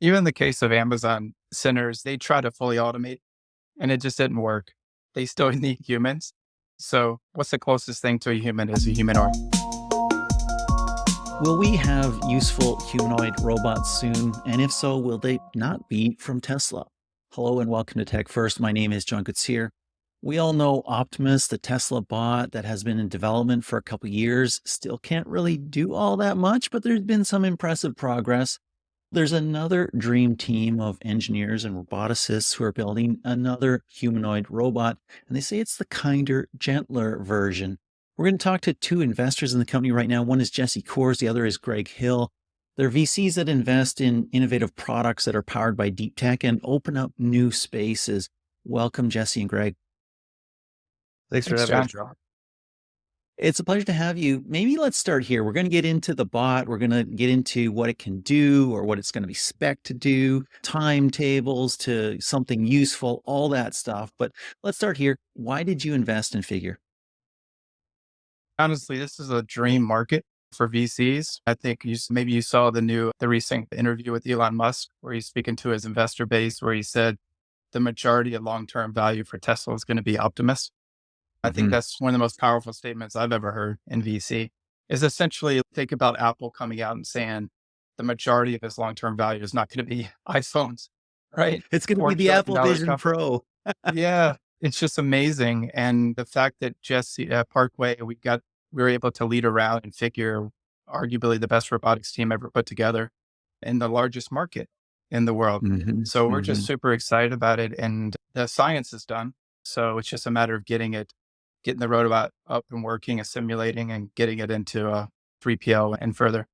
Even in the case of Amazon centers, they try to fully automate and it just didn't work. They still need humans. So what's the closest thing to a human is a humanoid. Will we have useful humanoid robots soon? And if so, will they not be from Tesla? Hello and welcome to TechFirst. My name is John Koetsier. We all know Optimus, the Tesla bot that has been in development for a couple years, still can't really do all that much, but there's been some impressive progress. There's another dream team of engineers and roboticists who are building another humanoid robot, and they say it's the kinder, gentler version. We're going to talk to two investors in the company right now. One is Jesse Coors, the other is Gregg Hill. They're VCs that invest in innovative products that are powered by deep tech and open up new spaces. Welcome, Jesse and Greg. Thanks for Thanks, having us, John. John. It's a pleasure to have you. Maybe let's start here. We're going to get into the bot. We're going to get into what it can do or what it's going to be spec'd to do, timetables to something useful, all that stuff. But let's start here. Why did you invest in Figure? Honestly, this is a dream market for VCs. I think maybe you saw the recent interview with Elon Musk where he's speaking to his investor base where he said the majority of long-term value for Tesla is going to be Optimus. I think that's one of the most powerful statements I've ever heard in VC is essentially think about Apple coming out and saying the majority of its long-term value is not going to be iPhones, right? It's going to be the $4 Apple trillion Vision company. Pro. Yeah, it's just amazing. And the fact that Jesse Parkway, we were able to lead around and Figure arguably the best robotics team ever put together in the largest market in the world. So we're just super excited about it. And the science is done. So it's just a matter of getting the robot up and working and simulating and getting it into a 3PL and further.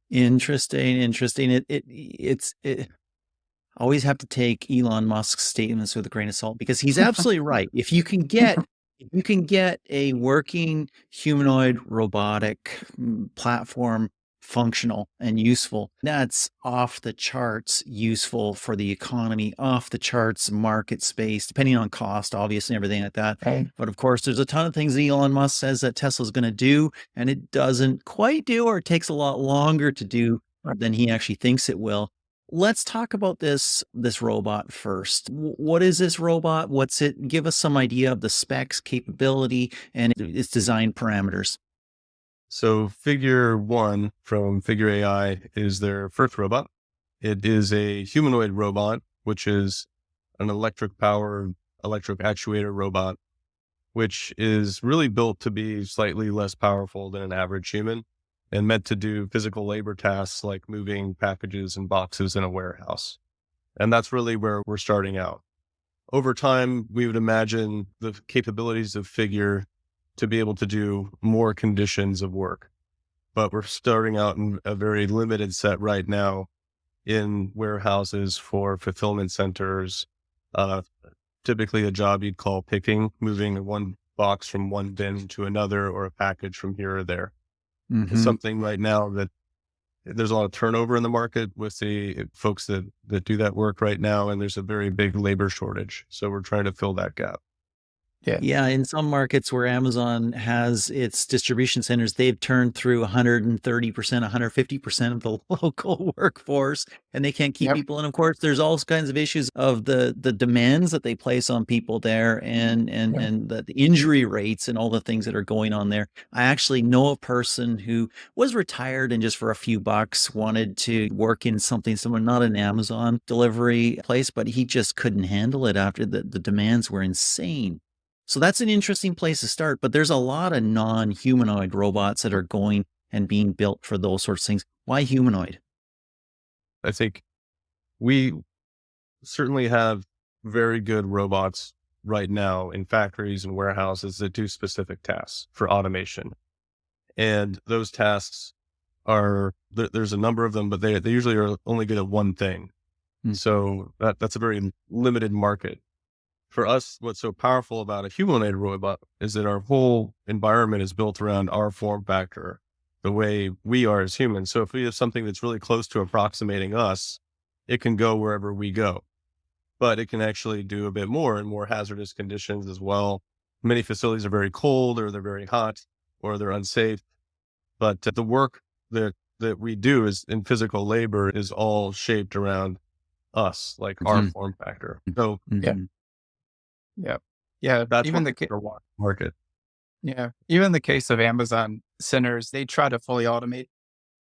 Interesting. It's always have to take Elon Musk's statements with a grain of salt because he's absolutely right. If you can get a working humanoid robotic platform functional and useful, that's off the charts useful for the economy, off the charts market space, depending on cost, obviously, and everything like that. Right. But of course, there's a ton of things that Elon Musk says that Tesla's going to do, and it doesn't quite do, or it takes a lot longer to do than he actually thinks it will. Let's talk about this robot first. What is this robot? What's it? Give us some idea of the specs, capability, and its design parameters. So Figure 1 from Figure.ai is their first robot. It is a humanoid robot, which is an electric-powered, electric actuator robot, which is really built to be slightly less powerful than an average human and meant to do physical labor tasks like moving packages and boxes in a warehouse. And that's really where we're starting out. Over time, we would imagine the capabilities of Figure to be able to do more conditions of work. But we're starting out in a very limited set right now in warehouses for fulfillment centers, typically a job you'd call picking, moving one box from one bin to another or a package from here or there. It's something right now that there's a lot of turnover in the market with the folks that do that work right now. And there's a very big labor shortage. So we're trying to fill that gap. Yeah. In some markets where Amazon has its distribution centers, they've turned through 130%, 150% of the local workforce, and they can't keep people. And of course, there's all kinds of issues of the demands that they place on people there and the injury rates and all the things that are going on there. I actually know a person who was retired and just for a few bucks wanted to work in something, not an Amazon delivery place, but he just couldn't handle it after the demands were insane. So that's an interesting place to start, but there's a lot of non-humanoid robots that are going and being built for those sorts of things. Why humanoid? I think we certainly have very good robots right now in factories and warehouses that do specific tasks for automation. And those tasks there's a number of them, but they usually are only good at one thing. So that's a very limited market. For us, what's so powerful about a humanoid robot is that our whole environment is built around our form factor, the way we are as humans. So if we have something that's really close to approximating us, it can go wherever we go, but it can actually do a bit more in more hazardous conditions as well. Many facilities are very cold or they're very hot or they're unsafe, but the work that that we do is in physical labor is all shaped around us, like our Mhm. form factor. So Yeah. Mhm. Yeah. Yeah. that's what we're watching market. Yeah. Even the case of Amazon centers, they try to fully automate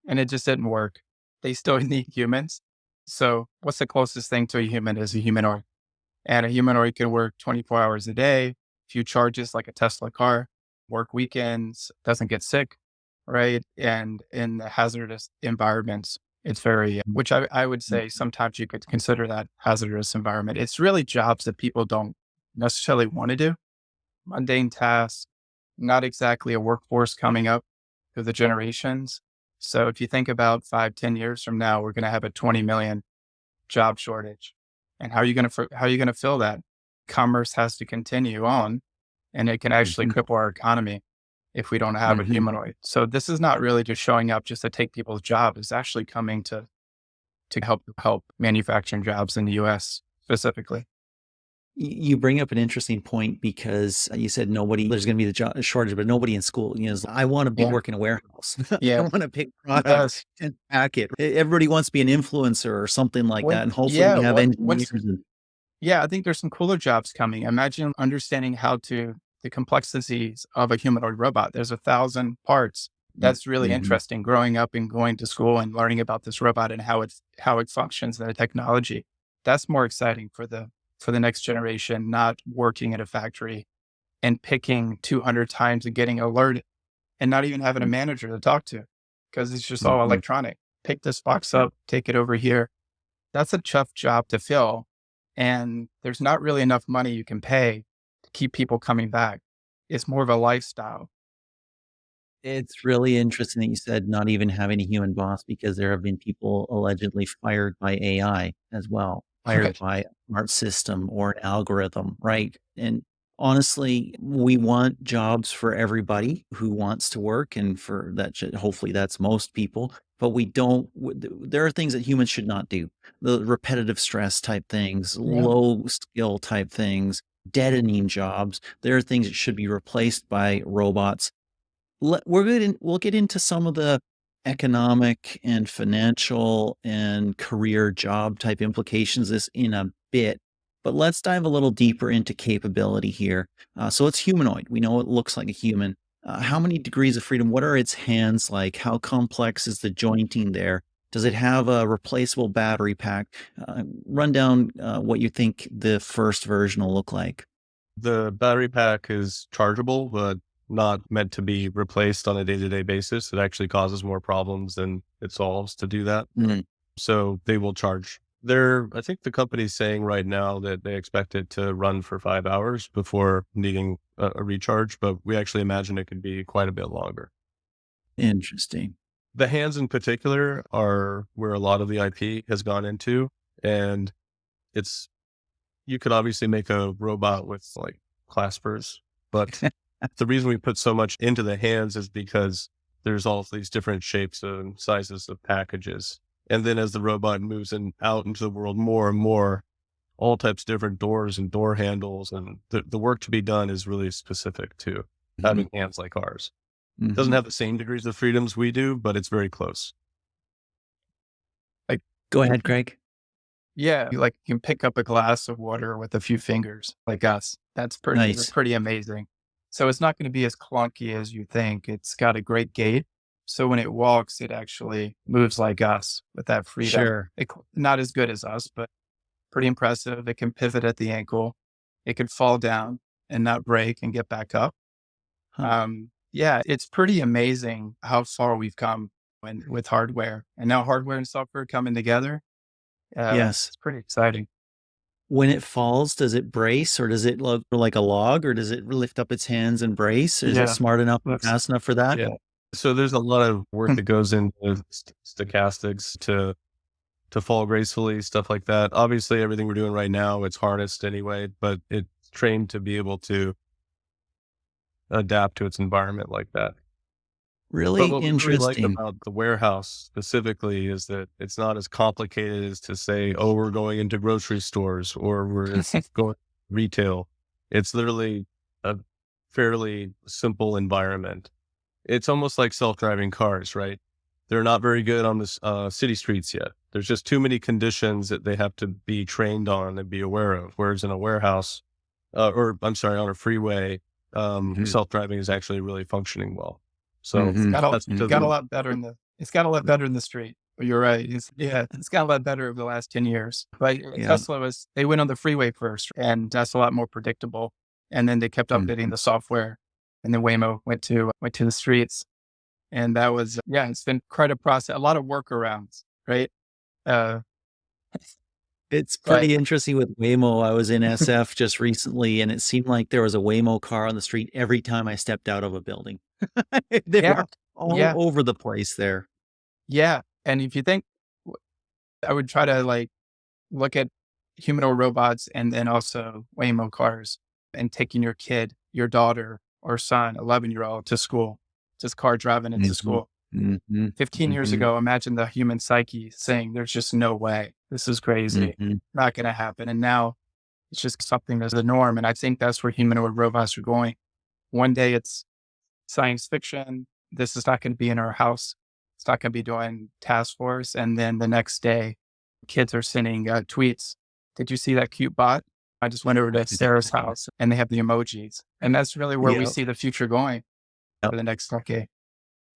and it just didn't work. They still need humans. So what's the closest thing to a human is a humanoid. And a humanoid can work 24 hours a day, few charges like a Tesla car, work weekends, doesn't get sick, right? And in the hazardous environments, it's very, which I would say sometimes you could consider that hazardous environment. It's really jobs that people don't necessarily want to do, mundane tasks, not exactly a workforce coming up through the generations. So if you think about 5, 10 years from now, we're going to have a 20 million job shortage. And how are you going to fill that? Commerce has to continue on, and it can actually Mhm. cripple our economy if we don't have a Mhm. humanoid. So this is not really just showing up just to take people's jobs. It's actually coming to help manufacturing jobs in the US specifically. You bring up an interesting point because you said nobody there's gonna be the shortage, but nobody in school, I wanna be Yeah. work in a warehouse. I Yeah. wanna pick product Yes. and pack it. Everybody wants to be an influencer or something like that, When and hopefully yeah, we have what engineers what's and Yeah, I think there's some cooler jobs coming. Imagine understanding the complexities of a humanoid robot. There's 1,000 parts. That's really Mhm. interesting. Growing up and going to school and learning about this robot and how it functions and the technology. That's more exciting for the next generation, not working at a factory and picking 200 times and getting alerted and not even having a manager to talk to because it's just all Mhm. electronic. Pick this box up, take it over here. That's a tough job to fill, and there's not really enough money you can pay to keep people coming back. It's more of a lifestyle. It's really interesting that you said not even having a human boss because there have been people allegedly fired by AI as well, fired Right. by a smart system or an algorithm, right? And honestly, we want jobs for everybody who wants to work, and for that, hopefully, that's most people. But we don't. There are things that humans should not do. The repetitive stress type things, Yeah. low skill type things, deadening jobs. There are things that should be replaced by robots. We'll get into some of the economic and financial and career job type implications of this in a bit, but let's dive a little deeper into capability here. So it's humanoid. We know it looks like a human. How many degrees of freedom? What are its hands like? How complex is the jointing there? Does it have a replaceable battery pack? Run down what you think the first version will look like. The battery pack is chargeable, but not meant to be replaced on a day-to-day basis. It actually causes more problems than it solves to do that. Mm. So they will charge. I think the company's saying right now that they expect it to run for 5 hours before needing a recharge, but we actually imagine it could be quite a bit longer. Interesting. The hands in particular are where a lot of the IP has gone into. And it's, you could obviously make a robot with like claspers, but the reason we put so much into the hands is because there's all these different shapes and sizes of packages. And then as the robot moves out into the world more and more, all types of different doors and door handles, and the work to be done is really specific to Mhm. having hands like ours. Doesn't Mhm. have the same degrees of freedoms we do, but it's very close. Like, Go ahead, Greg. yeah, like you can pick up a glass of water with a few fingers like us. That's Nice. pretty amazing. So it's not going to be as clunky as you think. It's got a great gait. So when it walks, it actually moves like us with that freedom. Sure. Not as good as us, but pretty impressive. It can pivot at the ankle. It can fall down and not break and get back up. Huh. Yeah, it's pretty amazing how far we've come with hardware and now hardware and software coming together. Yes. It's pretty exciting. When it falls, does it brace or does it look like a log or does it lift up its hands and brace? Is it Yeah, smart enough and looks fast enough for that? Yeah. So there's a lot of work that goes into stochastics to fall gracefully, stuff like that. Obviously, everything we're doing right now, it's harnessed anyway, but it's trained to be able to adapt to its environment like that. But Really what we really like interesting. about the warehouse specifically is that it's not as complicated as to say, oh, we're going into grocery stores or we're going retail. It's literally a fairly simple environment. It's almost like self-driving cars, right? they're not very good on this city streets yet. There's just too many conditions that they have to be trained on and be aware of. Whereas in a warehouse, or I'm sorry, on a freeway, Mhm. self-driving is actually really functioning well. So It's Mhm. got a that's because got a Mhm. lot better it's got a lot better in the street. You're right. It's got a lot better over the last 10 years. But Yeah. They went on the freeway first, and that's a lot more predictable. And then they kept updating Mhm. the software, and then Waymo went to the streets. And that was, yeah, it's been quite a process, a lot of workarounds, right? Uh, It's but pretty interesting with Waymo. I was in SF just recently, and it seemed like there was a Waymo car on the street every time I stepped out of a building. They yeah, were all yeah, over the place there. yeah. And if you think, I would try to like look at humanoid robots and then also Waymo cars and taking your kid, your daughter or son, 11-year-old to school, just car driving into Mhm. school. Mhm. 15 years Mhm. ago, imagine the human psyche saying, there's just no way. This is crazy. Mhm. Not going to happen. And now it's just something that's the norm. And I think that's where humanoid robots are going. One day it's science fiction. This is not going to be in our house. It's not going to be doing task force. And then the next day, kids are sending tweets. Did you see that cute bot? I just went over to Sarah's house and they have the emojis. And that's really where we Yeah. see the future going for the next decade.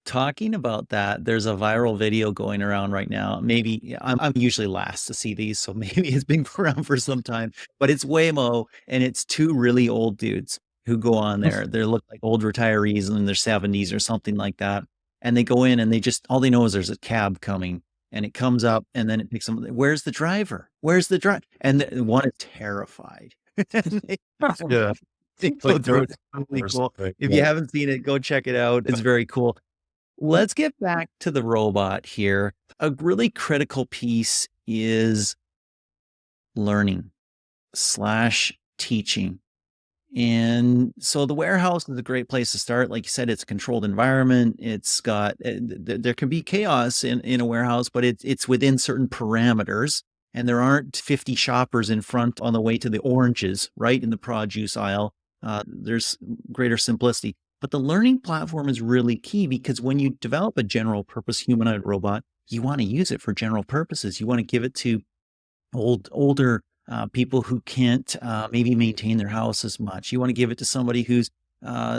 Talking about that, there's a viral video going around right now. Maybe yeah, I'm usually last to see these, so maybe it's been around for some time. But it's Waymo, and it's two really old dudes who go on there. They look like old retirees in their 70s or something like that. And they go in, and they just all they know is there's a cab coming, and it comes up, and then it picks them. Where's the driver? Where's the driver? And one is terrified. And yeah, they it's go like through road it. It's really or cool. something. If you Yeah. haven't seen it, go check it out. It's very cool. Let's get back to the robot here. A really critical piece is learning slash teaching. And so the warehouse is a great place to start. Like you said, it's a controlled environment. It's got there can be chaos in a warehouse, but it's within certain parameters. And there aren't 50 shoppers in front on the way to the oranges, right in the produce aisle. There's greater simplicity. But the learning platform is really key because when you develop a general purpose humanoid robot, you want to use it for general purposes. You want to give it to older people who can't maybe maintain their house as much. You want to give it to somebody who's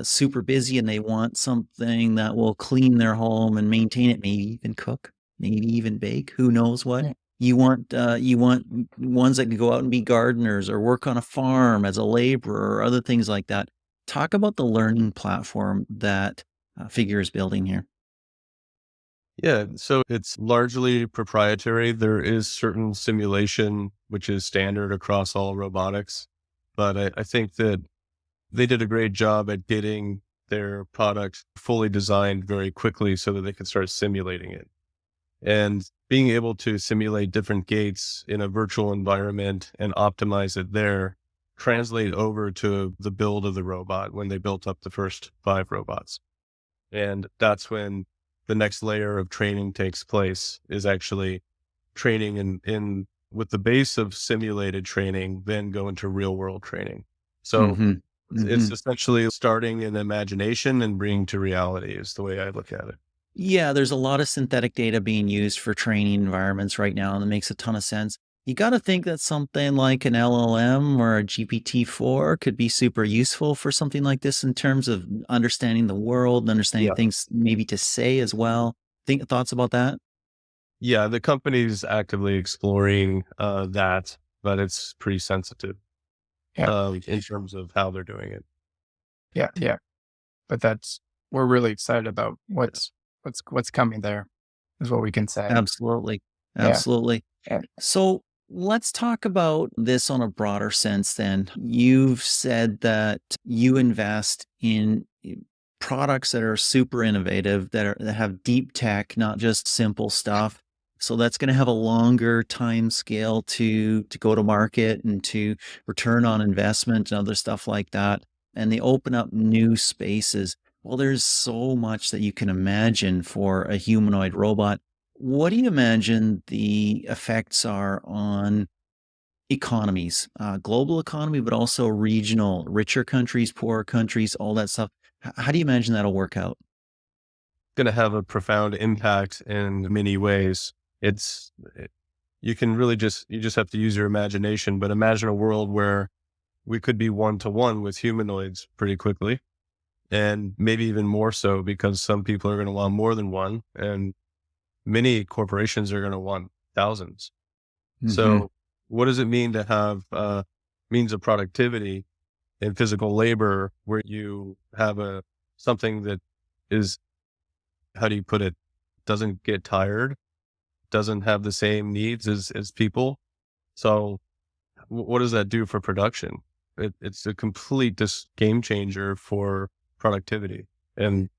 super busy and they want something that will clean their home and maintain it, maybe even cook, maybe even bake. Who knows what? Yeah. You want ones that can go out and be gardeners or work on a farm as a laborer or other things like that. Talk about the learning platform that Figure is building here. Yeah, so it's largely proprietary. There is certain simulation, which is standard across all robotics. But I think that they did a great job at getting their product fully designed very quickly so that they could start simulating it. And being able to simulate different gates in a virtual environment and optimize it there translate over to the build of the robot when they built up the first 5 robots. And that's when the next layer of training takes place is actually training in with the base of simulated training, then go into real world training. So Hmm. it's essentially starting in imagination and bringing to reality is the way I look at it. Yeah, there's a lot of synthetic data being used for training environments right now, and it makes a ton of sense. You got to think that something like an LLM or a GPT-4 could be super useful for something like this in terms of understanding the world and understanding Yeah. things maybe to say as well. Think thoughts about that? Yeah, the company's actively exploring that, but it's pretty sensitive Yeah. in terms of how they're doing it. Yeah. Yeah. But we're really excited about what's coming there is what we can say. Absolutely. Yeah. Absolutely. Yeah. So let's talk about this on a broader sense then. You've said that you invest in products that are super innovative, that have deep tech, not just simple stuff. So that's going to have a longer time scale to go to market and to return on investment and other stuff like that. And they open up new spaces. Well, there's so much that you can imagine for a humanoid robot. What do you imagine the effects are on economies, global economy, but also regional, richer countries, poorer countries, all that stuff? How do you imagine that'll work out? going to have a profound impact in many ways. You can really you just have to use your imagination, but imagine a world where we could be one-to-one with humanoids pretty quickly, and maybe even more so because some people are going to want more than one, and many corporations are going to want thousands. Hmm. So what does it mean to have means of productivity in physical labor where you have something that is, how do you put it, doesn't get tired, doesn't have the same needs as people? So what does that do for production? It's a complete game changer for productivity and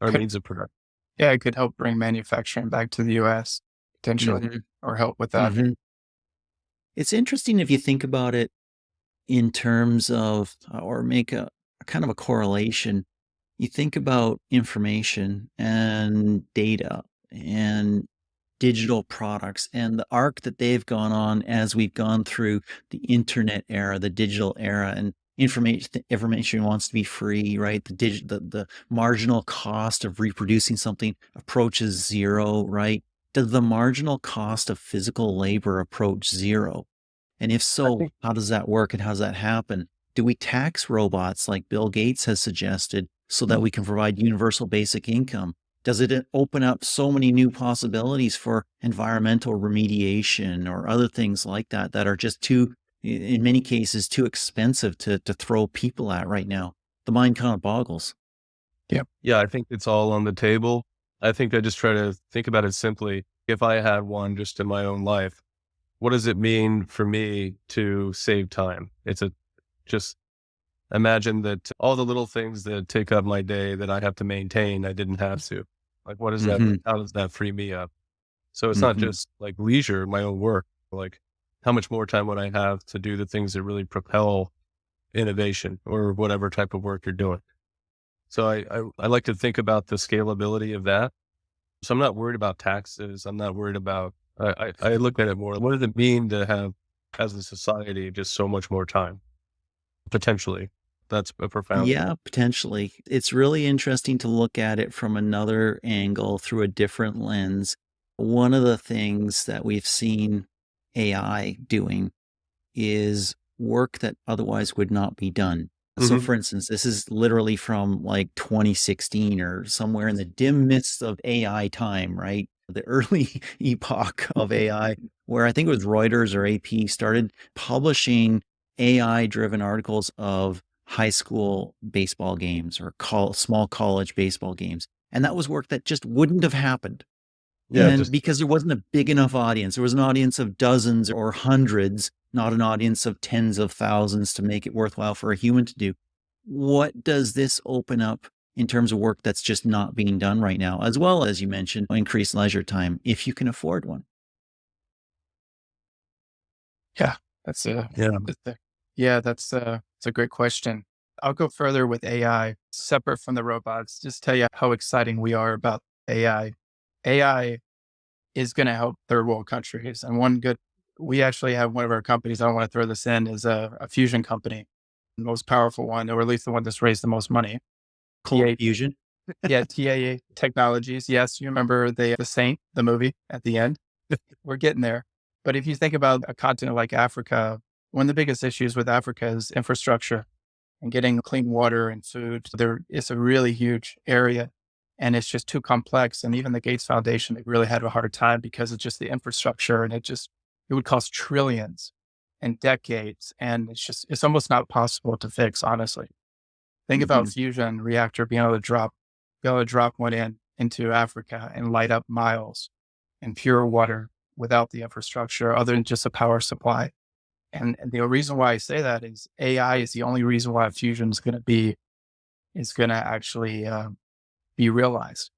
our Could means of production. Yeah, it could help bring manufacturing back to the US potentially, Hmm. or help with that. Hmm. It's interesting if you think about it in terms of, or make a kind of a correlation. You think about information and data and digital products and the arc that they've gone on as we've gone through the internet era, the digital era, and information wants to be free, right? The marginal cost of reproducing something approaches zero, right? Does the marginal cost of physical labor approach zero? And if I so, think, how does that work and how does that happen? Do we tax robots like Bill Gates has suggested so that we can provide universal basic income? Does it open up so many new possibilities for environmental remediation or other things like that that are just too, in many cases, too expensive to throw people at right now? The mind kind of boggles. Yep. yeah, I think it's all on the table. I think I just try to think about it simply. If I had one just in my own life, what does it mean for me to save time? Just imagine that all the little things that take up my day that I have to maintain, I didn't have to. Like, Hmm. how does that free me up? So it's not Hmm. just like leisure, my own work, like how much more time would I have to do the things that really propel innovation or whatever type of work you're doing? So I like to think about the scalability of that. So I'm not worried about taxes. I'm not worried about, I look at it more, what does it mean to have, as a society, just so much more time? Potentially. That's a profound Yeah, potentially. It's really interesting to look at it from another angle through a different lens. One of the things that we've seen AI doing is work that otherwise would not be done. So, Mhm. for instance, this is literally from like 2016 or somewhere in the dim midst of AI time, right? The early epoch of AI, where I think it was Reuters or AP started publishing AI driven articles of high school baseball games or small college baseball games. And that was work that just wouldn't have happened. Yeah, And just because there wasn't a big enough audience, there was an audience of dozens or hundreds, not an audience of tens of thousands to make it worthwhile for a human to do. What does this open up in terms of work that's just not being done right now, as well as you mentioned, increased leisure time if you can afford one? Yeah, that's yeah. yeah, that's a great question. I'll go further with AI, separate from the robots. Just tell you how exciting we are about AI. AI is going to help third world countries, and we actually have one of our companies. I don't want to throw this in, is a fusion company, the most powerful one, or at least the one that's raised the most money. Cold TA, fusion. yeah, TAA Technologies. Yes, you remember the Saint, the movie at the end. We're getting there. But if you think about a continent like Africa, one of the biggest issues with Africa is infrastructure and getting clean water and food. It's a really huge area and it's just too complex. And even the Gates Foundation, they really had a hard time because it's just the infrastructure and it would cost trillions and decades. And it's almost not possible to fix, honestly. Think about Mhm. fusion reactor be able to drop one into Africa and light up miles and pure water without the infrastructure other than just a power supply. And the reason why I say that is AI is the only reason why fusion is going to actually be realized.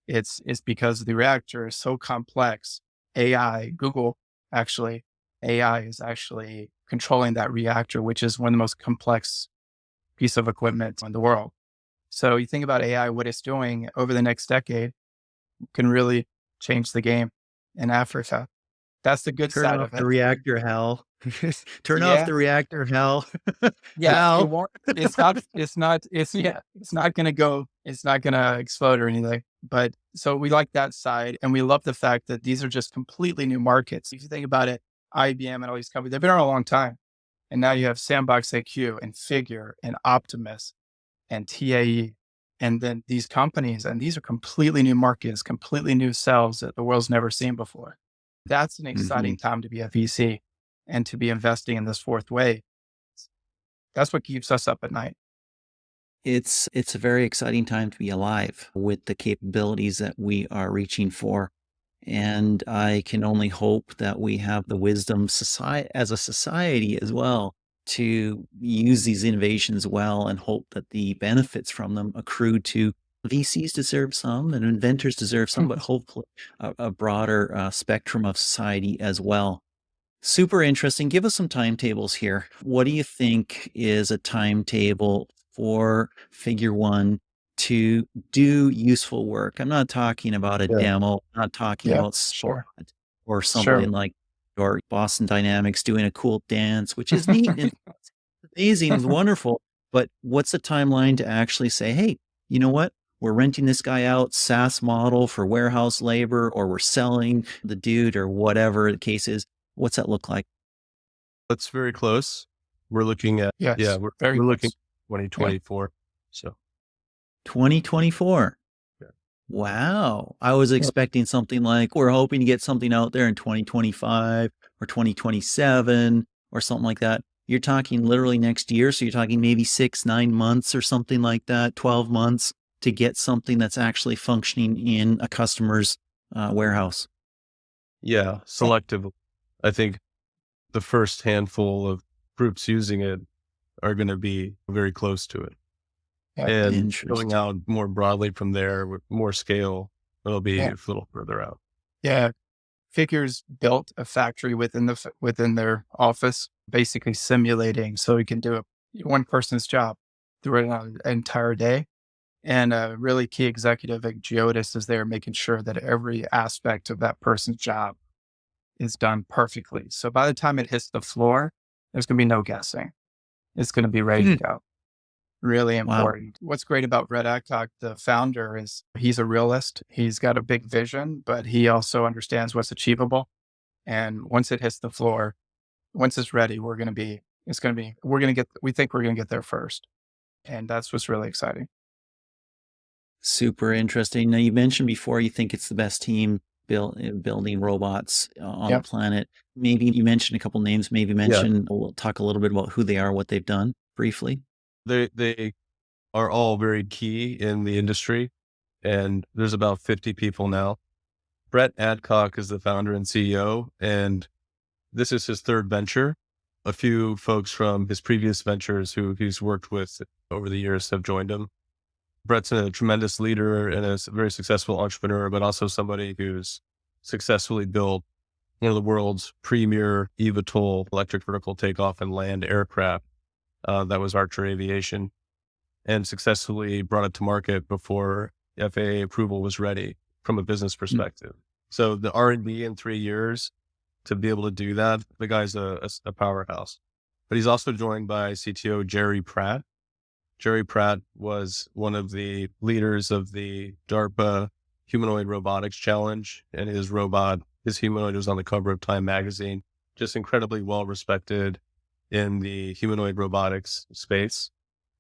It's because the reactor is so complex. Google actually, AI is actually controlling that reactor, which is one of the most complex piece of equipment in the world. So you think about AI, what it's doing over the next decade can really change the game in Africa. That's the good Turn side off of the it. reactor, Hal. Turn off Yeah. the reactor, Hal. Yeah, it Hal. won't it's not gonna go it's not gonna explode or anything, but so we like that side, and we love the fact that these are just completely new markets. If you think about it, IBM and all these companies, they've been around a long time, and now you have Sandbox AQ and Figure and Optimus and TAE, and then these companies, and these are completely new markets, completely new cells that the world's never seen before. That's an Mhm. exciting time to be a VC and to be investing in this fourth way. That's what keeps us up at night. It's a very exciting time to be alive with the capabilities that we are reaching for. And I can only hope that we have the wisdom society as a society as well to use these innovations well and hope that the benefits from them accrue to VCs deserve some and inventors deserve some, but hopefully a broader spectrum of society as well. Super interesting. Give us some timetables here. What do you think is a timetable for Figure One to do useful work? I'm not talking about a Yeah. demo, I'm not talking Yeah, about spot sure, or sure. something like or Boston Dynamics doing a cool dance, which is neat and amazing, it's wonderful. But what's the timeline to actually say, hey, you know what? We're renting this guy out, SaaS model for warehouse labor, or we're selling the dude, or whatever the case is. What's that look like? That's very close. We're looking at, yeah, Yes, we're, very we're looking close. at Yeah. 2024. So, 2024. yeah. Wow. I was Yep. expecting something like we're hoping to get something out there in 2025 or 2027 or something like that. You're talking literally next year. So you're talking maybe 6, 9 months or something like that, 12 months to get something that's actually functioning in a customer's warehouse. Yeah, Yeah. selective. I think the first handful of groups using it are going to be very close to it. Yeah. And going Interesting. out more broadly from there with more scale, it'll be Yeah. a little further out. Yeah. Figures built a factory within within their office, basically simulating so you can do one person's job through an entire day. And a really key executive at Geodis is there making sure that every aspect of that person's job is done perfectly. So by the time it hits the floor, there's going to be no guessing. It's going to be ready to Hmm. go. Really Wow. important. What's great about Brett Adcock, the founder, is he's a realist. He's got a big vision, but he also understands what's achievable. And once it hits the floor, once it's ready, we think we're going to get there first. And that's what's really exciting. Super interesting. Now, you mentioned before you think it's the best team building robots on the Yep. planet. Maybe you mentioned a couple names. Maybe Yeah. we'll talk a little bit about who they are, what they've done briefly. They are all very key in the industry. And there's about 50 people now. Brett Adcock is the founder and CEO, and this is his third venture. A few folks from his previous ventures who he's worked with over the years have joined him. Brett's a tremendous leader and a very successful entrepreneur, but also somebody who's successfully built one of the world's premier eVTOL electric vertical takeoff and land aircraft. That was Archer Aviation, and successfully brought it to market before FAA approval was ready from a business Mm. perspective. So the R&D in 3 years to be able to do that, the guy's a powerhouse. But he's also joined by CTO Jerry Pratt. Jerry Pratt was one of the leaders of the DARPA Humanoid Robotics Challenge, and his humanoid was on the cover of Time magazine. Just incredibly well respected in the humanoid robotics space.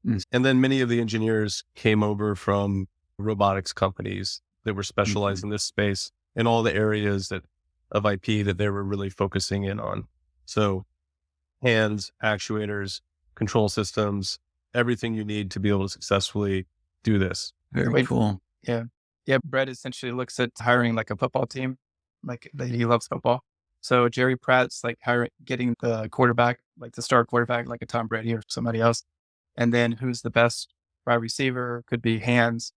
Mm. And then many of the engineers came over from robotics companies that were specialized Mhm. in this space in all the areas of IP that they were really focusing in on. So hands, actuators, control systems, everything you need to be able to successfully do this. Very Wait, cool. yeah. Yeah. Brett essentially looks at hiring like a football team, he loves football. So Jerry Pratt's like getting the quarterback, like the star quarterback, like a Tom Brady or somebody else. And then who's the best wide receiver, could be hands,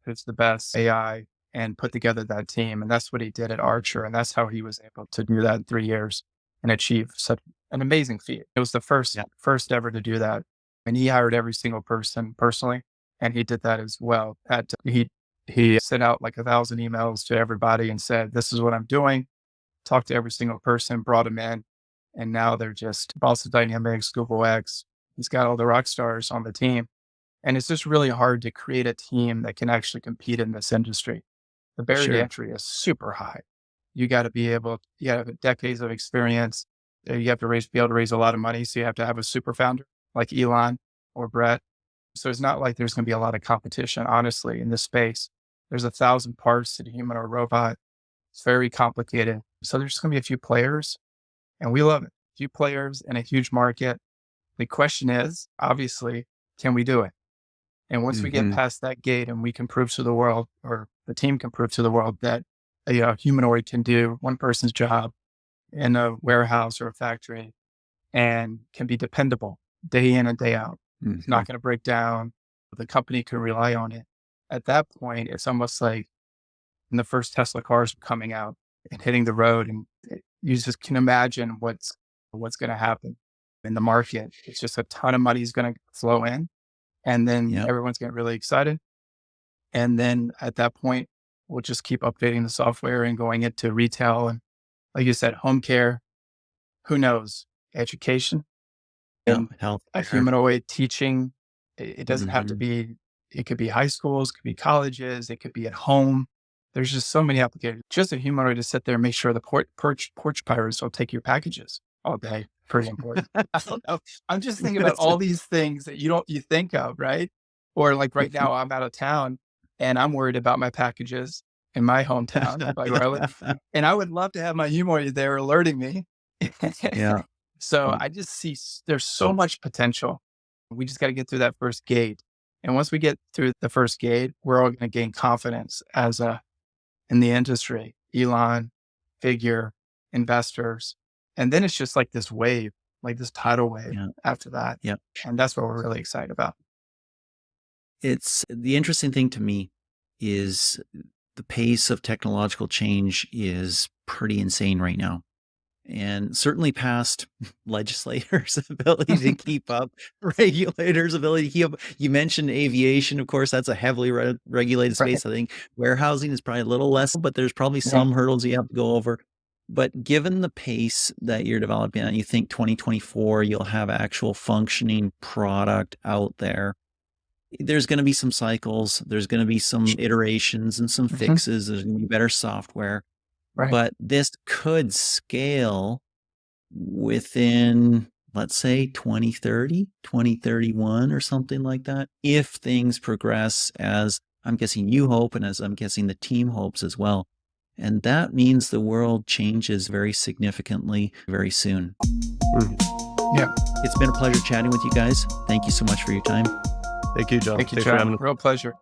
who's the best AI, and put together that team. And that's what he did at Archer. And that's how he was able to do that in 3 years and achieve such an amazing feat. It was the Yeah. first ever to do that. And he hired every single person personally. And he did that as well. He sent out like 1,000 emails to everybody and said, "This is what I'm doing." Talked to every single person, brought them in, And now they're just Boston Dynamics, Google X. He's got all the rock stars on the team. And it's just really hard to create a team that can actually compete in this industry. The barrier to Sure. entry is super high. You got to be able, you have decades of experience. You have to be able to raise a lot of money. So you have to have a super founder like Elon or Brett. So it's not like there's going to be a lot of competition, honestly, in this space. There's 1,000 parts to the human or robot. It's very complicated. So there's going to be a few players, and we love it. A few players in a huge market. The question is, obviously, can we do it? And once we get Mhm. past that gate and we can prove to the world, or the team can prove to the world that a humanoid can do one person's job in a warehouse or a factory and can be dependable day in and day out. It's Mhm. not going to break down. The company can rely on it. At that point, it's almost like when the first Tesla cars were coming out and hitting the road, and you just can imagine what's going to happen in the market. It's just a ton of money is going to flow in, and then Yep. everyone's getting really excited. And then at that point, we'll just keep updating the software and going into retail and, like you said, home care. Who knows? Education Yep. and a Healthcare. humanoid teaching. It doesn't have to Mhm. be, it could be high schools, it could be colleges, it could be at home. There's just so many applications. Just a humanoid to sit there and make sure the porch pirates don't take your packages all day. Pretty important. I don't know. I'm just thinking about That's all these things that you think of, right? Or like right now, I'm out of town and I'm worried about my packages in my hometown, like where I live. And I would love to have my humanoid there alerting me. Yeah. So Mm. I just see there's so much potential. We just got to get through that first gate. And once we get through the first gate, we're all going to gain confidence as in the industry, Elon, Figure, investors. And then it's just like this wave, like this tidal wave Yeah. after that. Yep. And that's what we're really excited about. It's the interesting thing to me is the pace of technological change is pretty insane right now. And certainly past legislators' ability to keep up, regulators' ability to keep up. You mentioned aviation, of course, that's a heavily regulated Right. space. I think warehousing is probably a little less, but there's probably Yeah. some hurdles you have to go over. But given the pace that you're developing, and you think 2024, you'll have actual functioning product out there, there's going to be some cycles, there's going to be some iterations and some Mhm. fixes, there's going to be better software, Right. but this could scale within, let's say 2030, 2031 or something like that, if things progress as I'm guessing you hope, and as I'm guessing the team hopes as well. And that means the world changes very significantly very soon. Mhm. Yeah. It's been a pleasure chatting with you guys. Thank you so much for your time. Thank you, John. Thank you, Thanks for having John. us. Real pleasure.